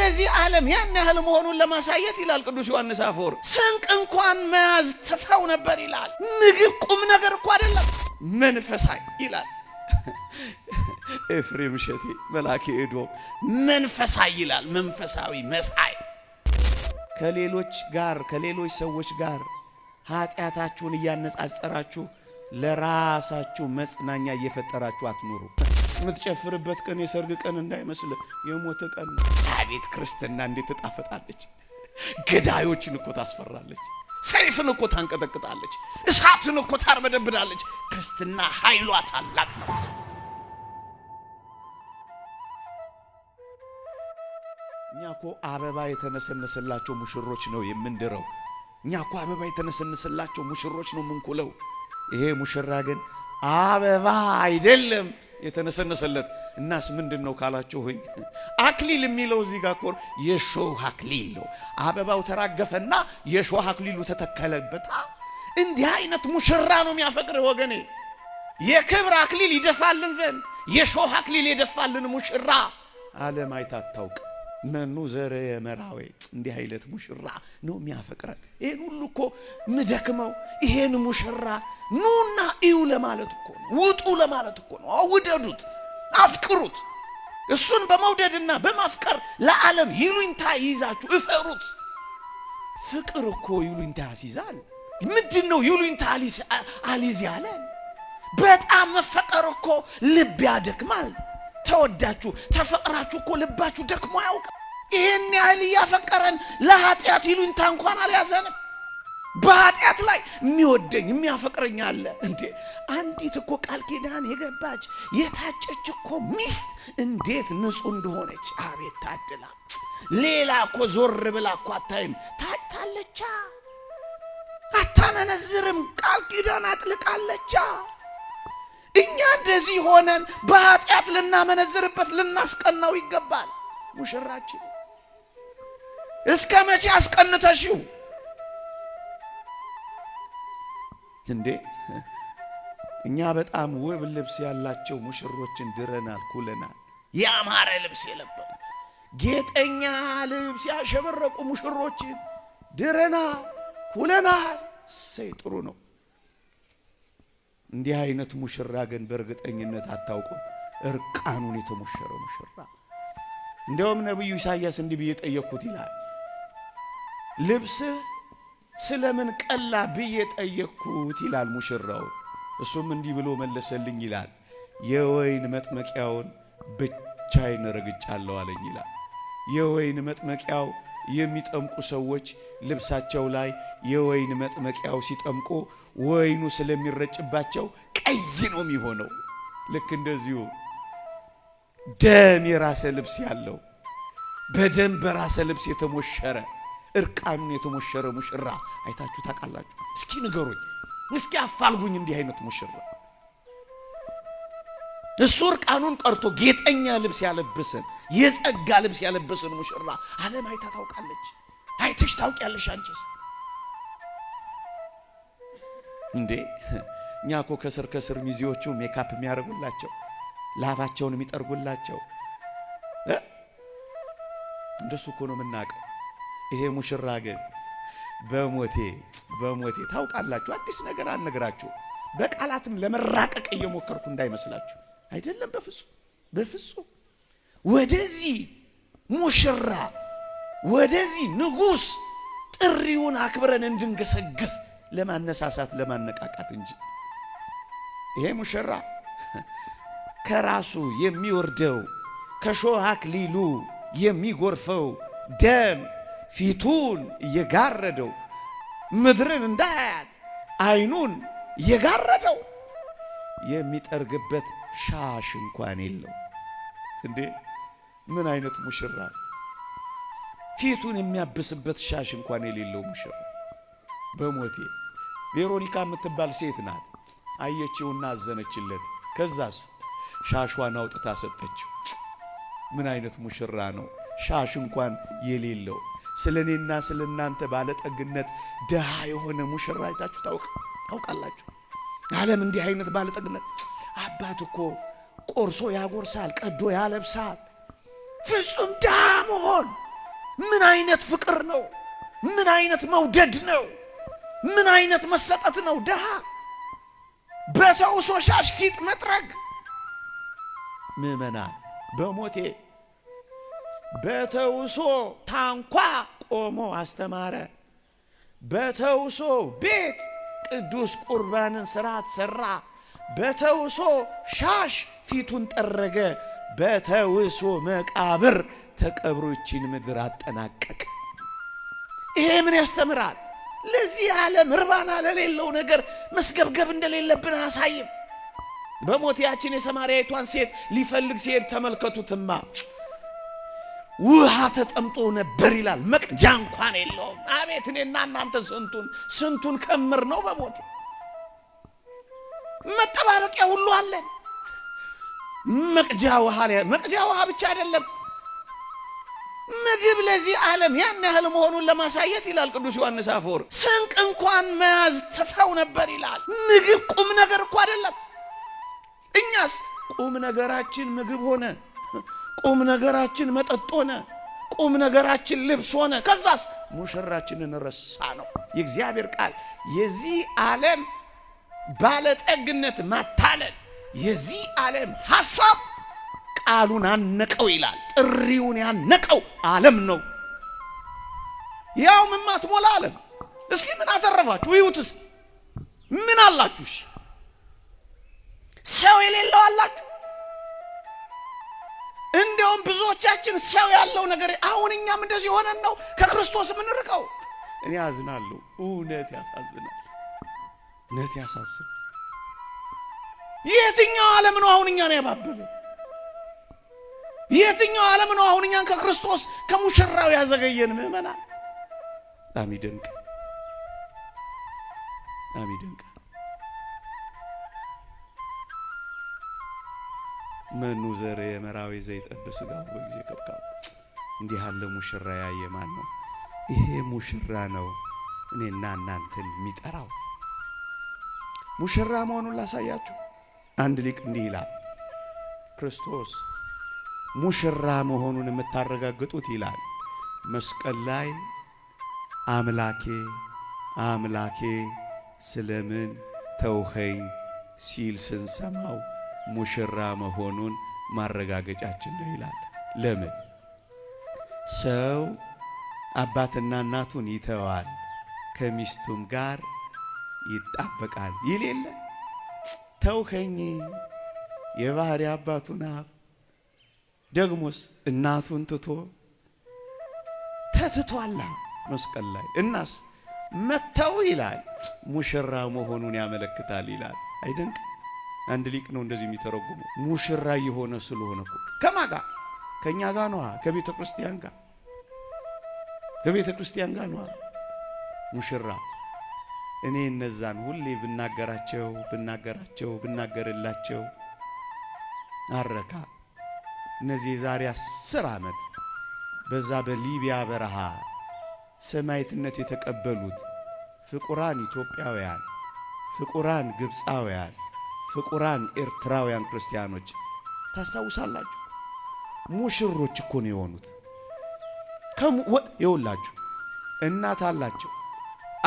የዚህ ዓለም ያን ያህል መሆኑን ለማሳየት ይላል ቅዱስ ዮሐንስ አፈወርቅ ስንቅ እንኳን መያዝ ተተው ነበር ይላል። ምግብ ቁም ነገር እኮ አይደለም መንፈሳዊ ይላል ኤፍሬም ሸቴ መላኬ ኤዶም መንፈሳዊ ይላል። መንፈሳዊ መሳይ ከሌሎች ሰዎች ጋር ኃጢአታችሁን እያነጻጸራችሁ ለራሳችሁ መጽናኛ እየፈጠራችሁ አትኑሩ። የምትጨፍርበት ቀን የሰርግ ቀን እንዳይመስል የሞተ ቀን። አቤት ክርስትና እንዴት ተጣፈጣለች! ገዳዮችን እኮ ታስፈራለች፣ ሰይፍን እኮ ታንቀጠቅጣለች፣ እሳትን እኮ ታርበደብዳለች። ክርስትና ኃይሏ ታላቅ ነው። እኛ እኮ አበባ የተነሰነሰላቸው ሙሽሮች ነው የምንድረው። እኛ እኮ አበባ የተነሰነሰላቸው ሙሽሮች ነው የምንኩለው። ይሄ ሙሽራ ግን አበባ አይደለም የተነሰነሰለት። እናስ ምንድነው ካላችሁ ሆይ አክሊል የሚለው እዚህ ጋር ኮር የሾህ አክሊል ነው። አበባው ተራገፈና የሾህ አክሊሉ ተተከለበት። እንዲህ አይነት ሙሽራ ነው የሚያፈቅር ወገኔ። የክብር አክሊል ይደፋልን ዘንድ የሾህ አክሊል የደፋልን ሙሽራ ዓለም አይታታውቅ መኑ ዘረ የመራዌ እንዲህ አይነት ሙሽራ ነው የሚያፈቅረን። ይሄን ሁሉ እኮ ምደክመው ይሄን ሙሽራ ኑና እዩ ለማለት እኮ ነው። ውጡ ለማለት እኮ ነው። አውደዱት፣ አፍቅሩት። እሱን በመውደድና በማፍቀር ለዓለም ይሉኝታ ይዛችሁ እፈሩት። ፍቅር እኮ ይሉኝታ ያስይዛል። ምንድነው ይሉኝታ አሊዝ ያለን? በጣም መፈቀር እኮ ልብ ያደክማል። ተወዳችሁ ተፈቅራችሁ እኮ ልባችሁ ደክሞ ያውቅ። ይሄን ያህል ያፈቀረን ለኃጢአት ይሉኝታ እንኳን አልያዘንም። በኃጢአት ላይ የሚወደኝ የሚያፈቅረኝ አለ እንዴ! አንዲት እኮ ቃል ኪዳን የገባች የታጨች እኮ ሚስት እንዴት ንጹህ እንደሆነች አቤት ታድላ! ሌላ እኮ ዞር ብላ እኮ አታይም፣ ታጭታለቻ። አታመነዝርም፣ ቃል ኪዳን አጥልቃለቻ። እኛ እንደዚህ ሆነን በኃጢአት ልናመነዝርበት ልናስቀናው ይገባል። ሙሽራችን እስከ መቼ አስቀንተሽው እንዴ? እኛ በጣም ውብ ልብስ ያላቸው ሙሽሮችን ድረናል፣ ኩለናል። ያማረ ልብስ የለበሱ ጌጠኛ ልብስ ያሸበረቁ ሙሽሮችን ድረናል፣ ኩለናል። ሰይ ጥሩ ነው። እንዲህ አይነት ሙሽራ ግን በእርግጠኝነት አታውቁም። እርቃኑን የተሞሸረ ሙሽራ። እንደውም ነብዩ ኢሳይያስ እንዲህ ብዬ ጠየቅኩት ይላል። ልብስ ስለምን ቀላ ብዬ ጠየቅኩት ይላል ሙሽራው። እሱም እንዲህ ብሎ መለሰልኝ ይላል። የወይን መጥመቂያውን ብቻዬን ረግጫለሁ አለኝ ይላል። የወይን መጥመቂያው የሚጠምቁ ሰዎች ልብሳቸው ላይ የወይን መጥመቂያው ሲጠምቁ ወይኑ ስለሚረጭባቸው ቀይ ነው የሚሆነው። ልክ እንደዚሁ ደም የራሰ ልብስ ያለው በደም በራሰ ልብስ የተሞሸረ እርቃኑን የተሞሸረ ሙሽራ አይታችሁ ታውቃላችሁ? እስኪ ንገሩኝ፣ እስኪ አፋልጉኝ። እንዲህ አይነት ሙሽራ እሱ እርቃኑን ቀርቶ ጌጠኛ ልብስ ያለበሰን የጸጋ ልብስ ያለበሰን ሙሽራ ዓለም አይታ ታውቃለች? አይተሽ ታውቂያለሽ አንቺስ? እንዴ እኛ እኮ ከስር ሚዜዎቹ ሜካፕ የሚያደርጉላቸው ላባቸውን የሚጠርጉላቸው እንደሱ እኮ ነው የምናውቀው። ይሄ ሙሽራ ግን በሞቴ ታውቃላችሁ። አዲስ ነገር አልነግራችሁ፣ በቃላትም ለመራቀቅ እየሞከርኩ እንዳይመስላችሁ አይደለም። በፍጹም ወደዚህ ሙሽራ ወደዚህ ንጉስ ጥሪውን አክብረን እንድንገሰግስ ለማነሳሳት ለማነቃቃት እንጂ ይሄ ሙሽራ ከራሱ የሚወርደው ከሾህ አክሊሉ የሚጎርፈው ደም ፊቱን እየጋረደው ምድርን እንዳያት አይኑን እየጋረደው የሚጠርግበት ሻሽ እንኳን የለው። እንዴ ምን አይነት ሙሽራ! ፊቱን የሚያብስበት ሻሽ እንኳን የሌለው ሙሽራ። በሞቴ ቬሮኒካ የምትባል ሴት ናት። አየችውና አዘነችለት። ከዛስ ሻሿን አውጥታ ሰጠችው። ምን አይነት ሙሽራ ነው! ሻሽ እንኳን የሌለው ስለኔና ስለናንተ ባለጠግነት ደሃ የሆነ ሙሽራ አይታችሁ ታውቃላችሁ? ዓለም እንዲህ አይነት ባለጠግነት አባት እኮ ቆርሶ ያጎርሳል፣ ቀዶ ያለብሳል። ፍጹም ደሃ መሆን ምን አይነት ፍቅር ነው? ምን አይነት መውደድ ነው? ምን አይነት መሰጠት ነው? ደሃ በተውሶ ሻሽ ፊት መጥረግ። ምእመናን በሞቴ በተውሶ ታንኳ ቆሞ አስተማረ። በተውሶ ቤት ቅዱስ ቁርባንን ስርዓት ሰራ። በተውሶ ሻሽ ፊቱን ጠረገ። በተውሶ መቃብር ተቀብሮችን ምድር አጠናቀቀ። ይሄ ምን ያስተምራል? ለዚህ ዓለም እርባና ለሌለው ነገር መስገብገብ እንደሌለብን አሳይም። በሞቲያችን የሰማርያይቷን ሴት ሊፈልግ ሲሄድ ተመልከቱትማ፣ ውሃ ተጠምጦ ነበር ይላል። መቅጃ እንኳን የለውም። አቤት እኔና እናንተ ስንቱን ከምር ነው በሞት መጠባበቂያ ሁሉ አለን። መቅጃ ውሃ ብቻ አይደለም፣ ምግብ ለዚህ ዓለም ያን ያህል መሆኑን ለማሳየት ይላል ቅዱስ ዮሐንስ አፈወርቅ ስንቅ እንኳን መያዝ ትተው ነበር ይላል። ምግብ ቁም ነገር እኮ አይደለም። እኛስ ቁም ነገራችን ምግብ ሆነ፣ ቁም ነገራችን መጠጥ ሆነ፣ ቁም ነገራችን ልብስ ሆነ። ከዛስ ሙሽራችንን ረሳ ነው የእግዚአብሔር ቃል። የዚህ ዓለም ባለጠግነት ማታለል፣ የዚህ ዓለም ሐሳብ ቃሉን አነቀው ይላል። ጥሪውን ያነቀው ዓለም ነው። ያው የማትሞላ ዓለም። እስኪ ምን አተረፋችሁ? ይሁትስ ምን አላችሁ? ሰው የሌለው አላችሁ? እንደውም ብዙዎቻችን ሰው ያለው ነገር አሁን እኛም እንደዚህ ሆነን ነው ከክርስቶስ የምንርቀው። እኔ አዝናለሁ። እውነት ያሳዝናል። እውነት ያሳዝናል። የትኛው ዓለም ነው አሁን እኛን ያባበለው? የትኛው ዓለም ነው አሁን እኛን ከክርስቶስ ከሙሽራው ያዘገየን? ምእመናን በጣም ይደንቃል። በጣም ይደንቃል። መኑ ዘረ የመራዊ ዘይጠብስ ሥጋው በጊዜ ከብካብ። እንዲህ ያለ ሙሽራ ያየ ማን ነው? ይሄ ሙሽራ ነው እኔና እናንተን የሚጠራው። ሙሽራ መሆኑን ላሳያችሁ። አንድ ሊቅ እንዲህ ይላል፣ ክርስቶስ ሙሽራ መሆኑን የምታረጋግጡት ይላል መስቀል ላይ አምላኬ አምላኬ ስለምን ተውኸኝ ሲል ስንሰማው ሙሽራ መሆኑን ማረጋገጫችን ነው ይላል። ለምን? ሰው አባትና እናቱን ይተዋል ከሚስቱም ጋር ይጣበቃል ይል የለ? ተውኸኝ የባህሪ አባቱን ደግሞስ እናቱን ትቶ ተትቷላ መስቀል ላይ። እናስ መተው ይላል ሙሽራ መሆኑን ያመለክታል ይላል። አይደንቅ? አንድ ሊቅ ነው እንደዚህ የሚተረጉመው። ሙሽራ የሆነ ስለሆነ እኮ ከማን ጋር? ከኛ ጋር ነው፣ ከቤተ ክርስቲያን ጋር። ከቤተ ክርስቲያን ጋር ነው ሙሽራ። እኔ እነዛን ሁሌ ብናገርላቸው አረካ። እነዚህ የዛሬ 10 ዓመት በዛ በሊቢያ በረሃ ሰማዕትነት የተቀበሉት ፍቁራን ኢትዮጵያውያን፣ ፍቁራን ግብፃውያን፣ ፍቁራን ኤርትራውያን ክርስቲያኖች ታስታውሳላችሁ? ሙሽሮች እኮ ነው የሆኑት። ይኸውላችሁ እናት አላቸው፣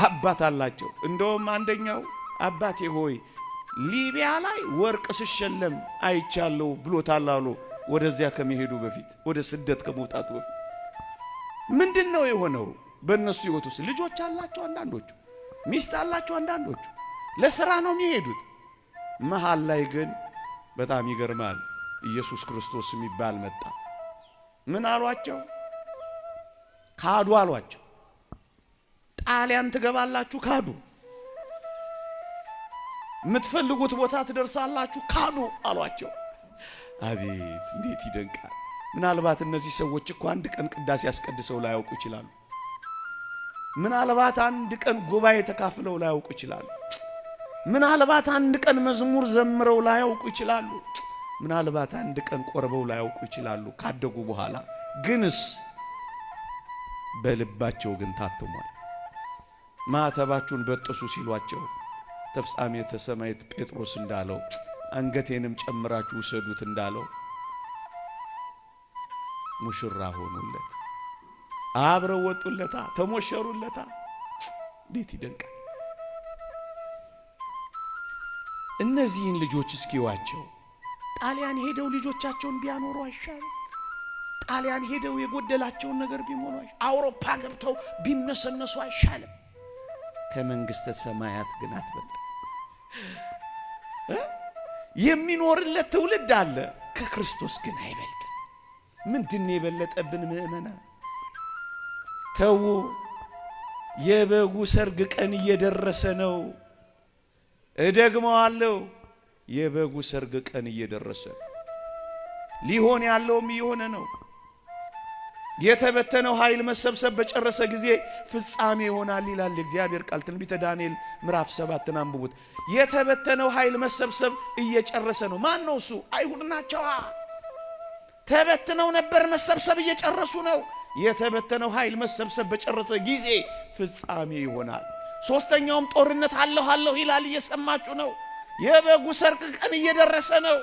አባት አላቸው። እንደውም አንደኛው አባቴ ሆይ ሊቢያ ላይ ወርቅ ስሸለም አይቻለሁ ብሎታል አሉ። ወደዚያ ከመሄዱ በፊት ወደ ስደት ከመውጣቱ በፊት ምንድነው የሆነው? በእነሱ ሕይወት ውስጥ ልጆች አላቸው፣ አንዳንዶቹ ሚስት አላቸው፣ አንዳንዶቹ ለሥራ ነው የሚሄዱት። መሃል ላይ ግን በጣም ይገርማል፣ ኢየሱስ ክርስቶስ የሚባል መጣ። ምን አሏቸው? ካዱ አሏቸው። ጣሊያን ትገባላችሁ፣ ካዱ። የምትፈልጉት ቦታ ትደርሳላችሁ፣ ካዱ አሏቸው። አቤት እንዴት ይደንቃል! ምናልባት እነዚህ ሰዎች እኮ አንድ ቀን ቅዳሴ ያስቀድሰው ላያውቁ ይችላሉ። ምናልባት አንድ ቀን ጉባኤ ተካፍለው ላያውቁ ይችላሉ። ምናልባት አንድ ቀን መዝሙር ዘምረው ላያውቁ ይችላሉ። ምናልባት አንድ ቀን ቆርበው ላያውቁ ይችላሉ ካደጉ በኋላ። ግንስ በልባቸው ግን ታትሟል። ማተባችሁን በጥሱ ሲሏቸው ተፍጻሜተ ሰማዕት ጴጥሮስ እንዳለው አንገቴንም ጨምራችሁ ውሰዱት እንዳለው ሙሽራ ሆኑለት። አብረው ወጡለታ፣ ተሞሸሩለታ። እንዴት ይደንቃል! እነዚህን ልጆች እስኪዋቸው ጣሊያን ሄደው ልጆቻቸውን ቢያኖሩ አይሻልም? ጣሊያን ሄደው የጎደላቸውን ነገር ቢሞሉ አይሻልም? አውሮፓ ገብተው ቢመሰነሱ አይሻልም? ከመንግስተ ሰማያት ግን አትበልጥ። የሚኖርለት ትውልድ አለ፣ ከክርስቶስ ግን አይበልጥ። ምንድነው የበለጠብን ምእመናን? ተው፣ የበጉ ሰርግ ቀን እየደረሰ ነው። እደግመዋለሁ፣ የበጉ ሰርግ ቀን እየደረሰ ሊሆን ያለውም እየሆነ ነው። የተበተነው ኃይል መሰብሰብ በጨረሰ ጊዜ ፍጻሜ ይሆናል ይላል እግዚአብሔር ቃል። ትንቢተ ዳንኤል ምዕራፍ 7 አንብቡት። የተበተነው ኃይል መሰብሰብ እየጨረሰ ነው። ማን ነው እሱ? አይሁድ ናቸው። ተበትነው ነበር፣ መሰብሰብ እየጨረሱ ነው። የተበተነው ኃይል መሰብሰብ በጨረሰ ጊዜ ፍጻሜ ይሆናል። ሶስተኛውም ጦርነት አለሁ ይላል። እየሰማችሁ ነው። የበጉ ሰርግ ቀን እየደረሰ ነው።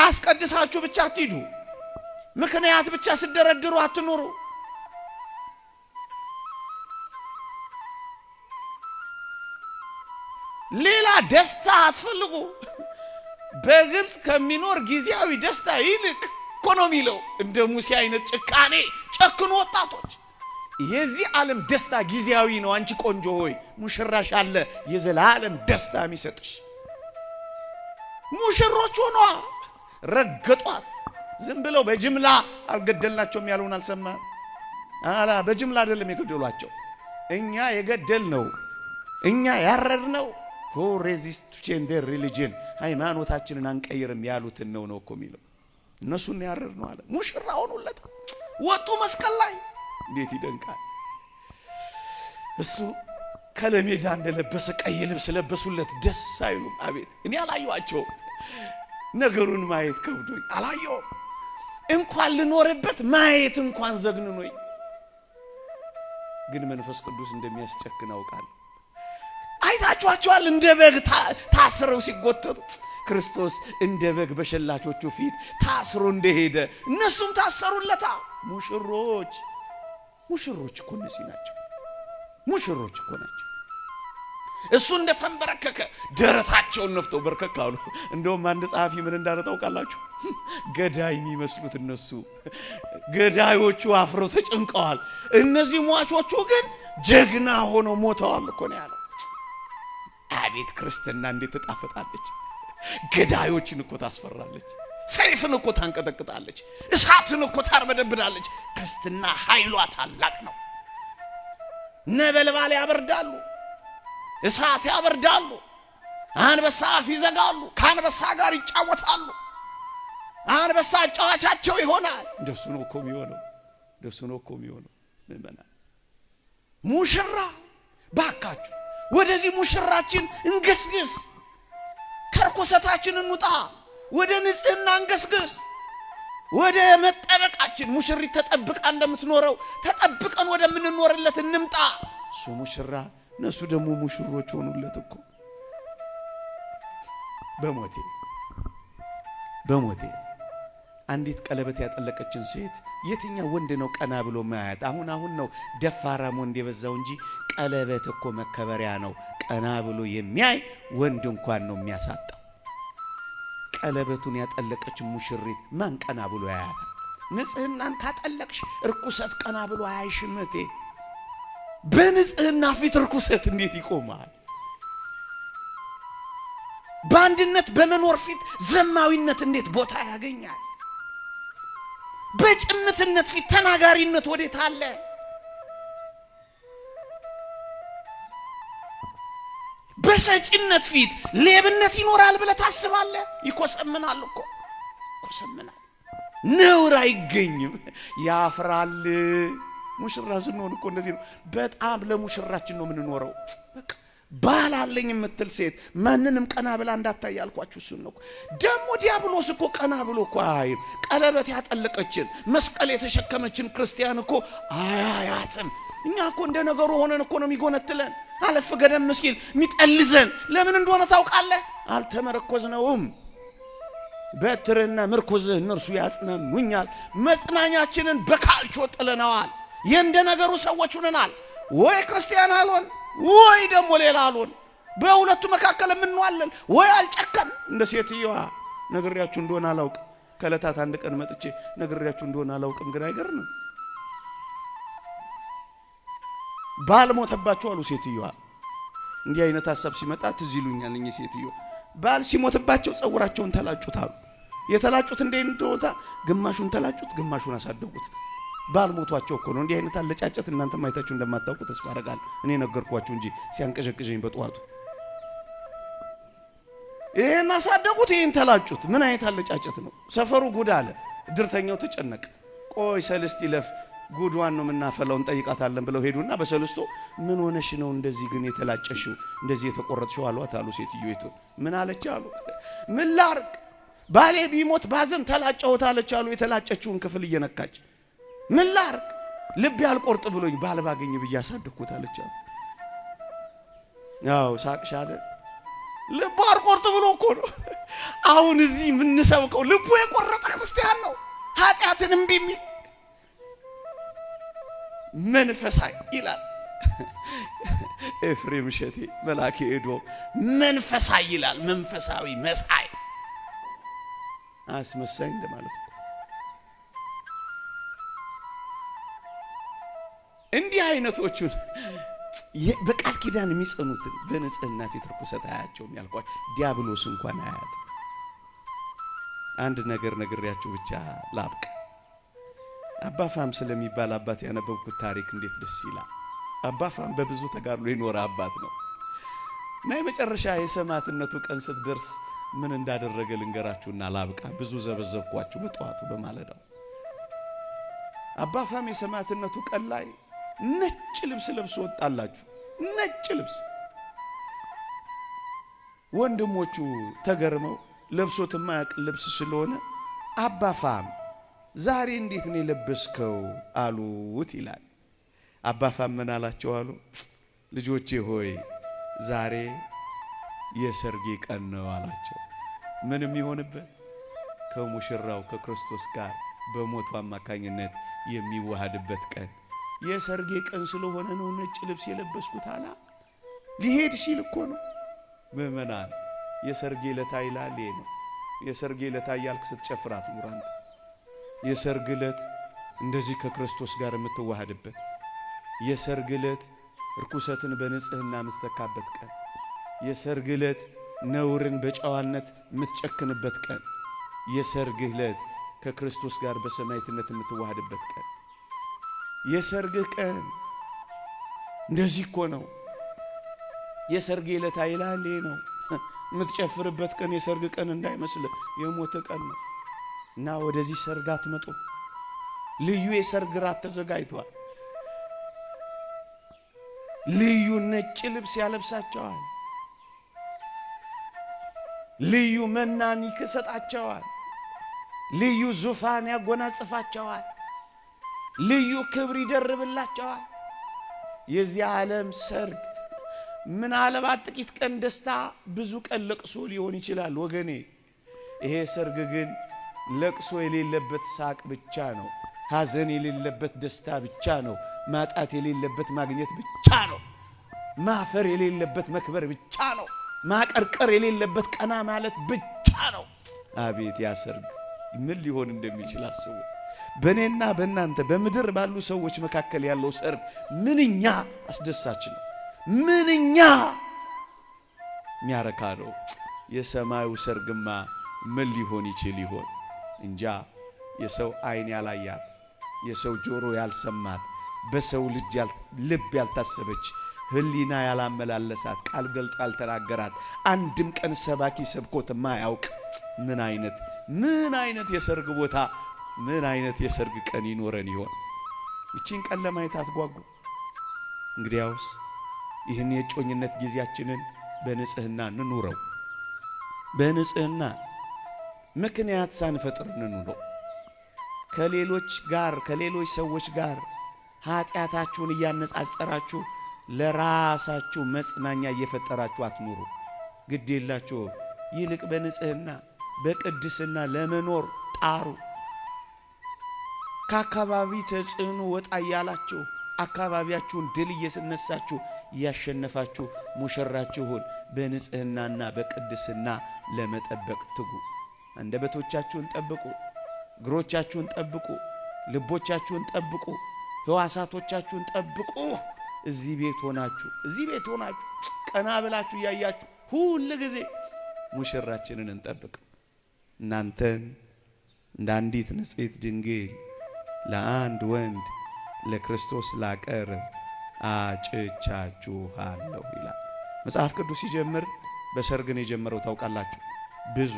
አስቀድሳችሁ ብቻ አትሂዱ። ምክንያት ብቻ ሲደረድሩ አትኑሩ። ሌላ ደስታ አትፈልጉ። በግብጽ ከሚኖር ጊዜያዊ ደስታ ይልቅ እኮ ነው የሚለው። እንደ ሙሴ አይነት ጭካኔ ጨክኑ ወጣቶች። የዚህ ዓለም ደስታ ጊዜያዊ ነው። አንቺ ቆንጆ ሆይ ሙሽራሽ አለ የዘላለም ደስታ የሚሰጥሽ። ሙሽሮች ሆኗ ረገጧት። ዝም ብለው በጅምላ አልገደልናቸውም ያሉን አልሰማም? አላ በጅምላ አይደለም የገደሏቸው። እኛ የገደልነው እኛ ያረድነው who resist to change their religion ሃይማኖታችንን አንቀይርም ያሉትን ነው እኮ የሚለው። እነሱን ያረድነው አለ። ሙሽራ ሆኑለት፣ ወጡ መስቀል ላይ። እንዴት ይደንቃል! እሱ ከለሜዳ እንደለበሰ ቀይ ልብስ ለበሱለት፣ ደስ አይሉም? አቤት! እኔ አላየኋቸው፣ ነገሩን ማየት ከብዶኝ አላየሁም። እንኳን ልኖርበት ማየት እንኳን ዘግንኖኝ፣ ግን መንፈስ ቅዱስ እንደሚያስጨክን አውቃለሁ። አይታችኋቸዋል? እንደ በግ ታስረው ሲጎተቱ ክርስቶስ እንደ በግ በሸላቾቹ ፊት ታስሮ እንደሄደ እነሱም ታሰሩለታ። ሙሽሮች እኮ እነዚህ ናቸው። ሙሽሮች እኮ ናቸው። እሱ እንደተንበረከከ ደረታቸውን ነፍተው በርከክ አሉ። እንደውም አንድ ጸሐፊ ምን እንዳለ ታውቃላችሁ? ገዳይ የሚመስሉት እነሱ ገዳዮቹ አፍረው ተጨንቀዋል። እነዚህ ሟቾቹ ግን ጀግና ሆነው ሞተዋል እኮ ነው ያለው። አቤት ክርስትና እንዴት ተጣፈጣለች! ገዳዮችን እኮ ታስፈራለች። ሰይፍን እኮ ታንቀጠቅጣለች። እሳትን እኮ ታርበደብዳለች። ክርስትና ኃይሏ ታላቅ ነው። ነበልባል ያበርዳሉ፣ እሳት ያበርዳሉ፣ አንበሳ አፍ ይዘጋሉ፣ ከአንበሳ ጋር ይጫወታሉ። አንበሳ አጫዋቻቸው ይሆናል። እንደሱ ነው እኮ የሚሆነው። ምእመናን ሙሽራ ባካችሁ ወደዚህ ሙሽራችን እንገስግስ። ከርኩሰታችን እንውጣ፣ ወደ ንጽህና እንገስግስ፣ ወደ መጠበቃችን። ሙሽሪት ተጠብቃ እንደምትኖረው ተጠብቀን ወደምንኖርለት እንምጣ። እሱ ሙሽራ፣ እነሱ ደግሞ ሙሽሮች ሆኑለት እኮ። በሞቴ አንዲት ቀለበት ያጠለቀችን ሴት የትኛው ወንድ ነው ቀና ብሎ ማያት? አሁን ነው ደፋራም ወንድ የበዛው እንጂ ቀለበት እኮ መከበሪያ ነው። ቀና ብሎ የሚያይ ወንድ እንኳን ነው የሚያሳጣው። ቀለበቱን ያጠለቀች ሙሽሪት ማን ቀና ብሎ ያያት? ንጽህናን ካጠለቅሽ እርኩሰት ቀና ብሎ አያይሽም እቴ። በንጽህና ፊት እርኩሰት እንዴት ይቆማል? በአንድነት በመኖር ፊት ዘማዊነት እንዴት ቦታ ያገኛል? በጭምትነት ፊት ተናጋሪነት ወዴት አለ? በሰጪነት ፊት ሌብነት ይኖራል ብለህ ታስባለህ? ይኮሰምናል እኮ ይኮሰምናል። ነውር አይገኝም፣ ያፍራል። ሙሽራ ስንሆን እኮ እንደዚህ ነው። በጣም ለሙሽራችን ነው የምንኖረው። በቃ ባላለኝ የምትል ሴት ማንንም ቀና ብላ እንዳታይ ያልኳችሁ እሱን ነው። ደግሞ ዲያብሎስ እኮ ቀና ብሎ እኮ አያይም። ቀለበት ያጠለቀችን መስቀል የተሸከመችን ክርስቲያን እኮ አያያትም። እኛ እኮ እንደ ነገሩ ሆነን እኮ ነው የሚጎነትለን። አለፍ ገደም ሲል የሚጠልዘን ለምን እንደሆነ ታውቃለህ? አልተመረኮዝነውም። በትርና ምርኩዝህ እነርሱ ያጽናኑኛል። መጽናኛችንን በካልቾ ጥለናል። የእንደ ነገሩ ሰዎች ሆነናል። ወይ ክርስቲያን አልሆን ወይ ደግሞ ሌላ አልሆን፣ በሁለቱ መካከል የምንዋለን። ወይ አልጨከን እንደ ሴትዮዋ ነግሬያችሁ እንደሆነ አላውቅም። ከዕለታት አንድ ቀን መጥቼ ነግሬያችሁ እንደሆነ አላውቅም፣ ግን አይገርም ባል ሞተባቸው አሉ ሴትዮዋ። እንዲህ አይነት ሐሳብ ሲመጣ ትዝ ይሉኛል እኚህ ሴትዮ። ባል ሲሞትባቸው ጸጉራቸውን ተላጩት አሉ። የተላጩት እንደ እንደወጣ ግማሹን ተላጩት፣ ግማሹን አሳደጉት። ባል ሞቷቸው እኮ ነው። እንዲህ አይነት አለጫጨት እናንተም አይታችሁ እንደማታውቁ ተስፋ አደርጋለሁ። እኔ ነገርኳችሁ እንጂ ሲያንቀዠቅዠኝ በጠዋቱ ይሄን አሳደጉት፣ ይሄን ተላጩት። ምን አይነት አለጫጨት ነው? ሰፈሩ ጉድ አለ። ድርተኛው ተጨነቀ። ቆይ ሰልስት ይለፍ ጉድዋን ነው የምናፈላውን ጠይቃታለን ብለው ሄዱና በሰልስቶ ምን ሆነሽ ነው እንደዚህ ግን የተላጨሽው እንደዚህ የተቆረጥሽው አሏት አሉ። ሴትዮይቱ ምን አለች አሉ። ምን ላርግ ባሌ ቢሞት ባዘን ተላጨሁት አለች አሉ። የተላጨችውን ክፍል እየነካች ምን ላርግ ልብ ያልቆርጥ ብሎኝ ባል ባገኝ ብዬ አሳደግኩት አለች አሉ። ያው ሳቅሻለ ልብ አልቆርጥ ብሎ እኮ ነው አሁን እዚህ የምንሰብከው። ልቡ የቆረጠ ክርስቲያን ነው ኃጢአትን እምቢ የሚል መንፈሳይ ይላል ኤፍሬም እሸቴ መላኬ ኤዶም። መንፈሳይ ይላል። መንፈሳዊ መሳይ አስመሳይ እንደማለት ነው። እንዲህ አይነቶቹን በቃል ኪዳን የሚጸኑትን በንጽህና ፊት ርኩሰት አያቸውም ያልኳቸው ዲያብሎስ እንኳን አያት። አንድ ነገር ነግሬያችሁ ብቻ ላብቅ። አባ ፋም ስለሚባል አባት ያነበብኩት ታሪክ እንዴት ደስ ይላል። አባ ፋም በብዙ ተጋድሎ የኖረ አባት ነው እና የመጨረሻ የሰማዕትነቱ ቀን ስትደርስ ምን እንዳደረገ ልንገራችሁና ላብቃ። ብዙ ዘበዘብኳችሁ በጠዋቱ በማለዳው። አባ ፋም የሰማዕትነቱ ቀን ላይ ነጭ ልብስ ለብሶ ወጣላችሁ። ነጭ ልብስ። ወንድሞቹ ተገርመው ለብሶት የማያውቅ ልብስ ስለሆነ አባ ፋም ዛሬ እንዴት ነው የለበስከው አሉት ይላል። አባ ፋም ምን አላቸው አሉ። ልጆቼ ሆይ ዛሬ የሰርጌ ቀን ነው አላቸው። ምን የሚሆንበት ከሙሽራው ከክርስቶስ ጋር በሞቱ አማካኝነት የሚዋሃድበት ቀን የሰርጌ ቀን ስለሆነ ነው ነጭ ልብስ የለበስኩት አላ። ሊሄድ ሲል እኮ ነው። ምእመናን የሰርጌ ዕለት ይላል ይሄ ነው። የሰርጌ ዕለት ያልክ ስትጨፍራት ኑራንተ የሰርግ ዕለት እንደዚህ ከክርስቶስ ጋር የምትዋሃድበት፣ የሰርግ ዕለት ርኩሰትን በንጽህና የምትተካበት ቀን፣ የሰርግ ዕለት ነውርን በጨዋነት የምትጨክንበት ቀን፣ የሰርግ ዕለት ከክርስቶስ ጋር በሰማዕትነት የምትዋሃድበት ቀን፣ የሰርግ ቀን እንደዚህ እኮ ነው። የሰርግ ዕለት አይላል ነው የምትጨፍርበት ቀን። የሰርግ ቀን እንዳይመስል የሞተ ቀን ነው። እና ወደዚህ ሰርግ አትመጡ። ልዩ የሰርግ ራት ተዘጋጅቷል። ልዩ ነጭ ልብስ ያለብሳቸዋል። ልዩ መናን ይሰጣቸዋል። ልዩ ዙፋን ያጎናጽፋቸዋል። ልዩ ክብር ይደርብላቸዋል። የዚህ ዓለም ሰርግ ምናልባት ጥቂት ቀን ደስታ፣ ብዙ ቀን ለቅሶ ሊሆን ይችላል ወገኔ። ይሄ ሰርግ ግን ለቅሶ የሌለበት ሳቅ ብቻ ነው። ሐዘን የሌለበት ደስታ ብቻ ነው። ማጣት የሌለበት ማግኘት ብቻ ነው። ማፈር የሌለበት መክበር ብቻ ነው። ማቀርቀር የሌለበት ቀና ማለት ብቻ ነው። አቤት ያ ሰርግ ምን ሊሆን እንደሚችል አስቡ። በእኔና በእናንተ በምድር ባሉ ሰዎች መካከል ያለው ሰርግ ምንኛ አስደሳች ነው። ምንኛ የሚያረካ ነው። የሰማዩ ሰርግማ ምን ሊሆን ይችል ይሆን? እንጃ። የሰው አይን ያላያት፣ የሰው ጆሮ ያልሰማት፣ በሰው ልብ ያልታሰበች፣ ህሊና ያላመላለሳት፣ ቃል ገልጦ ያልተናገራት፣ አንድም ቀን ሰባኪ ሰብኮት ማያውቅ ምን አይነት የሰርግ ቦታ፣ ምን አይነት የሰርግ ቀን ይኖረን ይሆን? እቺን ቀን ለማየት አትጓጉ? እንግዲያውስ ይህን የጮኝነት ጊዜያችንን በንጽህና እንኑረው። በንጽህና ምክንያት ሳንፈጥር እንኑረው። ከሌሎች ሰዎች ጋር ኃጢአታችሁን እያነጻጸራችሁ ለራሳችሁ መጽናኛ እየፈጠራችሁ አትኑሩ። ግድ የላችሁ። ይልቅ በንጽህና በቅድስና ለመኖር ጣሩ። ከአካባቢ ተጽዕኖ ወጣ ያላችሁ አካባቢያችሁን ድል እየነሳችሁ ያሸነፋችሁ ሙሽራችሁን በንጽህናና በቅድስና ለመጠበቅ ትጉ። አንደበቶቻችሁን ጠብቁ፣ እግሮቻችሁን ጠብቁ፣ ልቦቻችሁን ጠብቁ፣ ሕዋሳቶቻችሁን ጠብቁ። እዚህ ቤት ሆናችሁ ቀና ብላችሁ ያያችሁ ሁሉ ጊዜ ሙሽራችንን እንጠብቅ። እናንተን እንደ አንዲት ንጽሕት ድንግል ለአንድ ወንድ ለክርስቶስ ላቀርብ አጭቻችኋለሁ ይላል መጽሐፍ ቅዱስ። ሲጀምር በሰርግ ነው የጀመረው። ታውቃላችሁ፣ ብዙ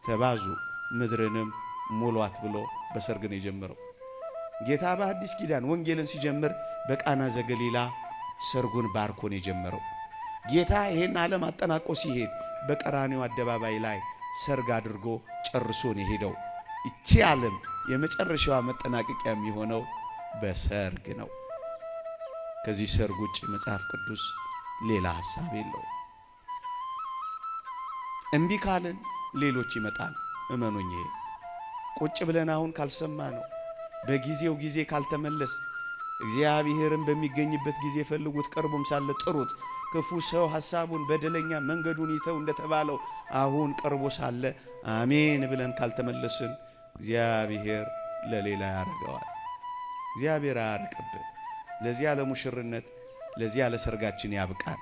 ተባዙ ምድርንም ሙሏት ብሎ በሰርግ ነው የጀመረው። ጌታ በአዲስ ኪዳን ወንጌልን ሲጀምር በቃና ዘገሊላ ሰርጉን ባርኮ ነው የጀመረው። ጌታ ይሄን ዓለም አጠናቆ ሲሄድ በቀራንዮ አደባባይ ላይ ሰርግ አድርጎ ጨርሶ ነው የሄደው። እቺ ዓለም የመጨረሻዋ መጠናቀቂያ የሚሆነው በሰርግ ነው። ከዚህ ሰርግ ውጭ መጽሐፍ ቅዱስ ሌላ ሐሳብ የለው። እምቢ ካልን ሌሎች ይመጣል። እመኑኝ፣ ቁጭ ብለን አሁን ካልሰማ ነው በጊዜው ጊዜ ካልተመለስ እግዚአብሔርን በሚገኝበት ጊዜ ፈልጉት፣ ቀርቦም ሳለ ጥሩት። ክፉ ሰው ሐሳቡን በደለኛ መንገዱን ይተው እንደተባለው አሁን ቀርቦ ሳለ አሜን ብለን ካልተመለስን እግዚአብሔር ለሌላ ያረጋዋል። እግዚአብሔር አያርቅብን። ለዚያ ለሙሽርነት ለዚያ ለሰርጋችን ያብቃን።